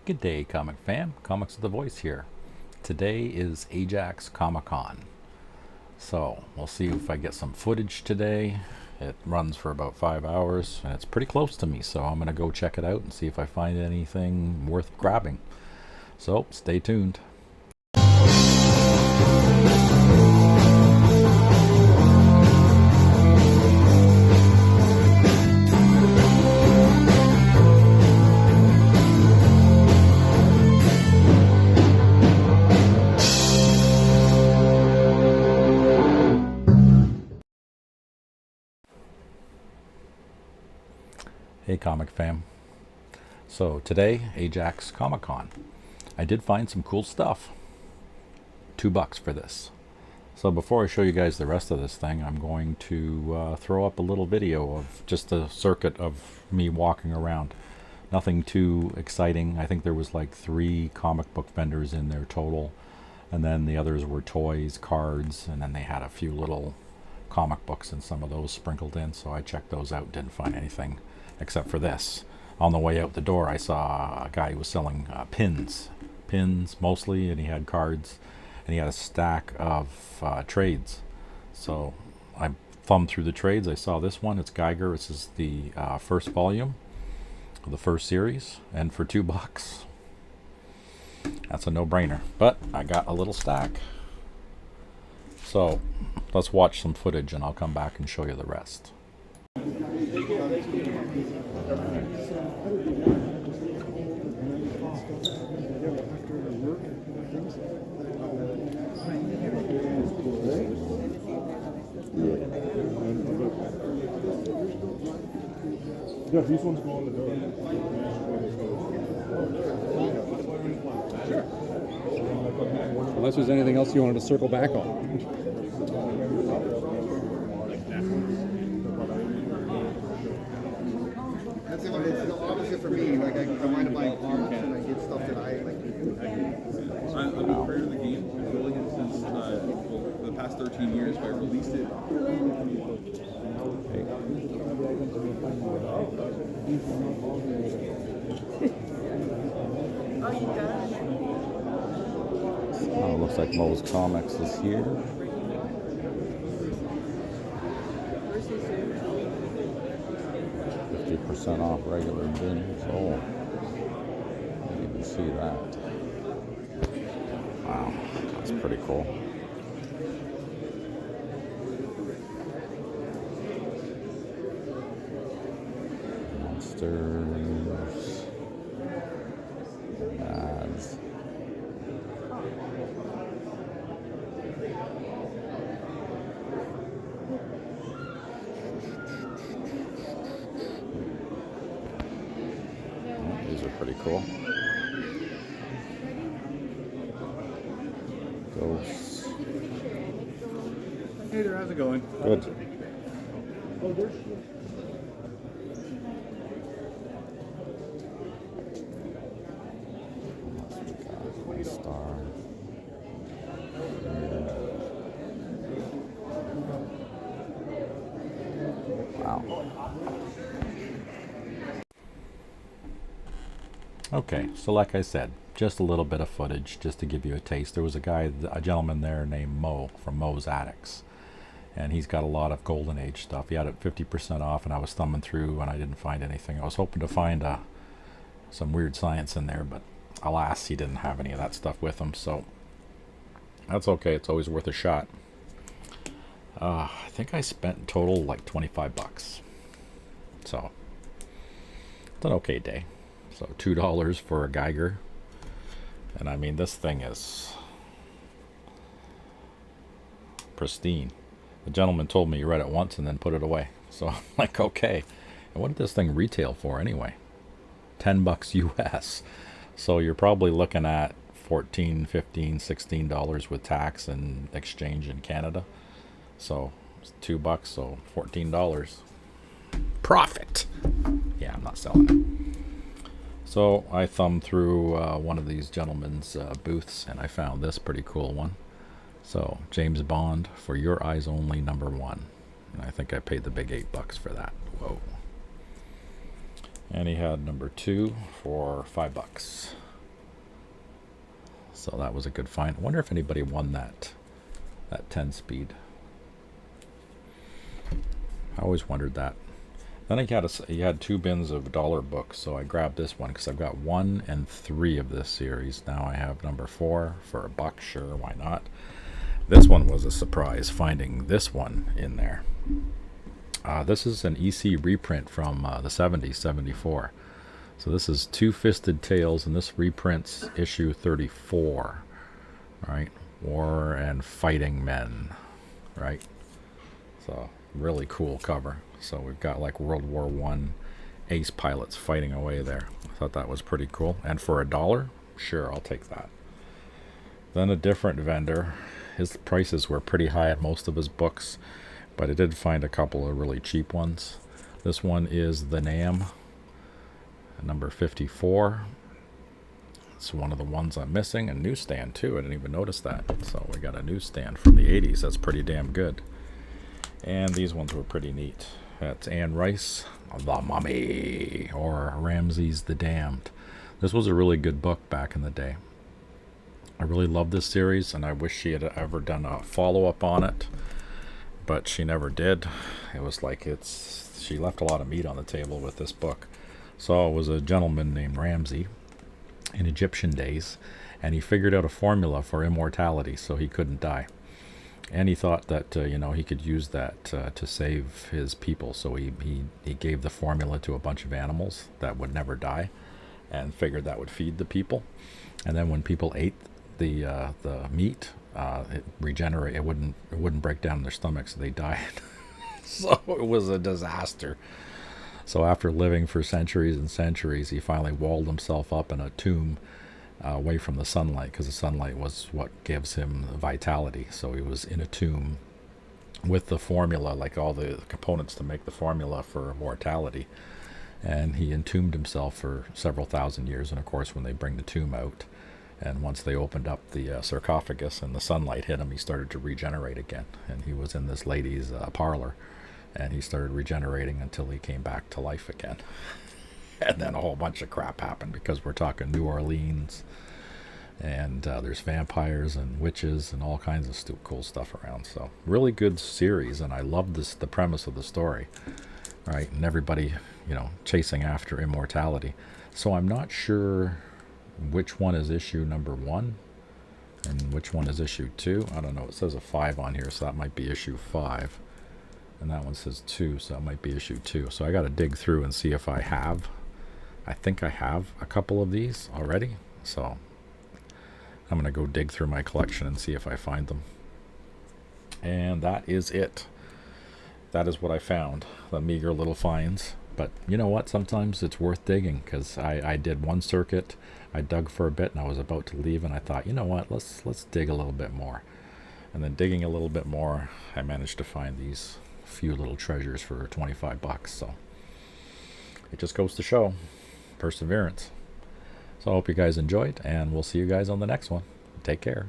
Good day, comic fam. Comics with a Voice here. Today is Ajax Comic Con. So, we'll see if I get some footage today. It runs for about 5 hours, and it's pretty close to me, so I'm going to go check it out and see if I find anything worth grabbing. So, stay tuned. Hey comic fam. So today, Ajax Comic Con. I did find some cool stuff. $2 for this. So before I show you guys the rest of this thing, I'm going to throw up a little video of just a circuit of me walking around. Nothing too exciting. I think there was like 3 comic book vendors in there total. And then the others were toys, cards, and then they had a few little comic books and some of those sprinkled in. So I checked those out, didn't find anything except for this. On the way out the door, I saw a guy who was selling pins mostly, and he had cards, and he had a stack of trades. So I thumbed through the trades. I saw this one. It's Geiger. This is the first volume of the first series, and for $2, that's a no-brainer. But I got a little stack. So let's watch some footage, and I'll come back and show you the rest. Yeah, these ones go on the door. Sure. Unless there's anything else you wanted to circle back on. That's it. It's the opposite for me. Like I wind up buying cards and I get stuff that I like. I'm a prayer of the game. I've been building it since the past 13 years, but I released it. Oh, looks like Moe's Comics is here. %50 off regular bins. Oh, I didn't even see that. Wow, that's pretty cool. Monsters. Ads. These are pretty cool. Ghosts. Hey there, how's it going? Good. Oh, there's. Star. Wow. Okay, so like I said, just a little bit of footage just to give you a taste. There was a gentleman there named Mo from Mo's Addicts, and he's got a lot of Golden Age stuff. He had it 50% off, and I was thumbing through and I didn't find anything. I was hoping to find some weird science in there, but alas, he didn't have any of that stuff with him, so that's okay. It's always worth a shot. I think I spent in total like $25. So it's an okay day. So $2 for a Geiger. And I mean, this thing is pristine. The gentleman told me he read it once and then put it away. So I'm like, okay. And what did this thing retail for anyway? $10 US. So you're probably looking at $14, $15, $16 with tax and exchange in Canada. So it's $2, so $14. Profit. Yeah, I'm not selling it. So I thumbed through one of these gentlemen's booths, and I found this pretty cool one. So James Bond, For Your Eyes Only, #1. And I think I paid the big $8 for that. Whoa. And he had #2 for $5. So that was a good find. I wonder if anybody won that 10 speed. I always wondered that. Then he had 2 bins of dollar books, so I grabbed this one because I've got 1 and 3 of this series. Now I have number 4 for $1. Sure, why not? This one was a surprise, finding this one in there. This is an EC reprint from the 70s, 74. So this is Two-Fisted Tales, and this reprints issue 34. Right? War and Fighting Men. Right? So, really cool cover. So we've got like World War I ace pilots fighting away there. I thought that was pretty cool. And for $1, sure, I'll take that. Then a different vendor. His prices were pretty high at most of his books, but I did find a couple of really cheap ones. This one is The Nam, number 54. It's one of the ones I'm missing. A newsstand too. I didn't even notice that. So we got a newsstand from the 80s. That's pretty damn good. And these ones were pretty neat. That's Anne Rice, The Mummy, or Ramses the Damned. This was a really good book back in the day. I really love this series, and I wish she had ever done a follow-up on it, but she never did. It was like she left a lot of meat on the table with this book. So it was a gentleman named Ramsey in Egyptian days, and he figured out a formula for immortality so he couldn't die. And he thought that he could use that to save his people. So he gave the formula to a bunch of animals that would never die, and figured that would feed the people. And then when people ate the meat, it regenerated. It wouldn't break down in their stomachs. So they died. So it was a disaster. So after living for centuries and centuries, he finally walled himself up in a tomb away from the sunlight, because the sunlight was what gives him vitality. So he was in a tomb with the formula, like all the components to make the formula for mortality, and he entombed himself for several thousand years. And of course, when they bring the tomb out, and once they opened up the sarcophagus and the sunlight hit him, he started to regenerate again. And he was in this lady's parlor, and he started regenerating until he came back to life again. And then a whole bunch of crap happened, because we're talking New Orleans, and there's vampires and witches and all kinds of cool stuff around. So really good series, and I love the premise of the story, right? And everybody, chasing after immortality. So I'm not sure which one is issue number 1 and which one is issue 2. I don't know. It says a 5 on here, so that might be issue 5. And that one says 2, so that might be issue 2. So I got to dig through and see if I have. I think I have a couple of these already. So I'm going to go dig through my collection and see if I find them. And that is it. That is what I found. The meager little finds. But you know what? Sometimes it's worth digging, because I did one circuit. I dug for a bit, and I was about to leave, and I thought, you know what? Let's dig a little bit more. And then digging a little bit more, I managed to find these few little treasures for $25. So it just goes to show perseverance. So I hope you guys enjoyed, and we'll see you guys on the next one. Take care.